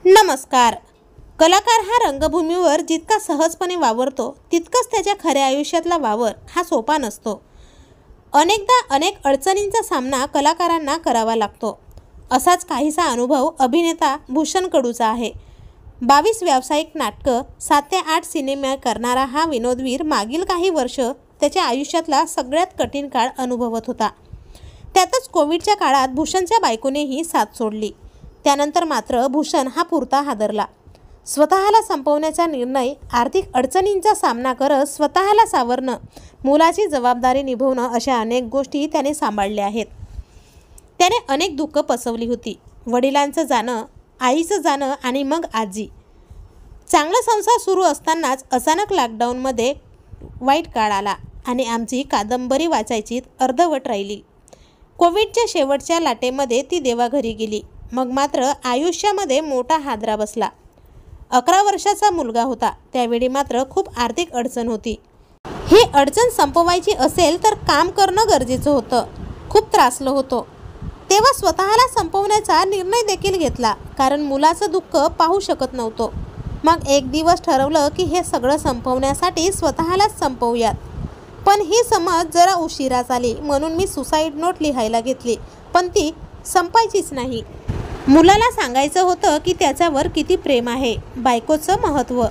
नमस्कार. कलाकार हा रंगभूमीवर जितका सहजपणे वावरतो तितकंच त्याच्या खऱ्या आयुष्यातला वावर हा सोपा नसतो. अनेकदा अनेक अडचणींचा सामना कलाकारांना करावा लागतो. असाच काहीसा अनुभव अभिनेता भूषण कडूचा आहे. 22 व्यावसायिक नाटकं, 7 ते 8 सिनेमे करणारा हा विनोदवीर मागील काही वर्ष त्याच्या आयुष्यातला सगळ्यात कठीण काळ अनुभवत होता. त्यातच कोविडच्या काळात भूषणच्या बायकोनेही साथ सोडली. त्यानंतर मात्र भूषण हा पुरता हादरला. स्वतःला संपवण्याचा निर्णय, आर्थिक अडचणींचा सामना करत स्वतःला सावरणं, मुलाची जबाबदारी निभवणं अशा अनेक गोष्टी त्याने सांभाळल्या आहेत. त्याने अनेक दुःख पसवली होती. वडिलांचं जाणं, आईचं जाणं आणि मग आजी. चांगला संसार सुरू असतानाच अचानक लॉकडाऊनमध्ये वाईट काळ आला आणि आमची कादंबरी वाचायची अर्धवट राहिली. कोविडच्या शेवटच्या लाटेमध्ये ती देवाघरी गेली. मग मात्र आयुष्यामध्ये मोठा हादरा बसला. 11 वर्षाचा मुलगा होता. त्यावेळी मात्र खूप आर्थिक अडचण होती. ही अडचण संपवायची असेल तर काम करणं गरजेचं होतं. खूप त्रासलो होतो. तेव्हा स्वतःला संपवण्याचा निर्णय देखील घेतला, कारण मुलाचं दुःख पाहू शकत नव्हतो. मग एक दिवस ठरवलं की हे सगळं संपवण्यासाठी स्वतःलाच संपवूयात. पण ही समज जरा उशिराच आली, म्हणून मी सुसाईड नोट लिहायला घेतली, पण ती संपायचीच नाही. मुलाला सांगायचं होतं की त्याच्यावर किती प्रेम आहे, बायकोचं महत्त्व.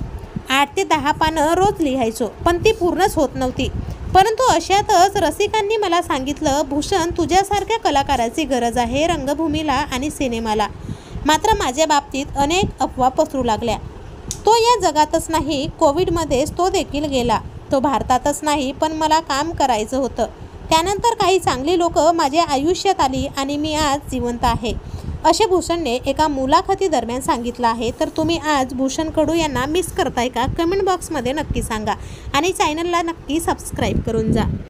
8 ते 10 पानं रोज लिहायचो, पण ती पूर्णच होत नव्हती. परंतु अशातच रसिकांनी मला सांगितलं, भूषण, तुझ्यासारख्या कलाकाराची गरज आहे रंगभूमीला आणि सिनेमाला. मात्र माझ्या बाबतीत अनेक अफवा पसरू लागल्या. तो या जगातच नाही, कोविडमध्येच तो देखील गेला. तो भारतातच नाही, पण मला काम करायचं होतं. त्यानंतर काही चांगली लोक माझ्या आयुष्यात आली आणि मी आज जिवंत आहे, असे भूषणने एका मुलाखतीदरम्यान सांगितलं आहे. तर तुम्ही आज भूषण कडू यांना मिस करताय का? कमेंट बॉक्समध्ये नक्की सांगा आणि चॅनलला नक्की सबस्क्राईब करून जा.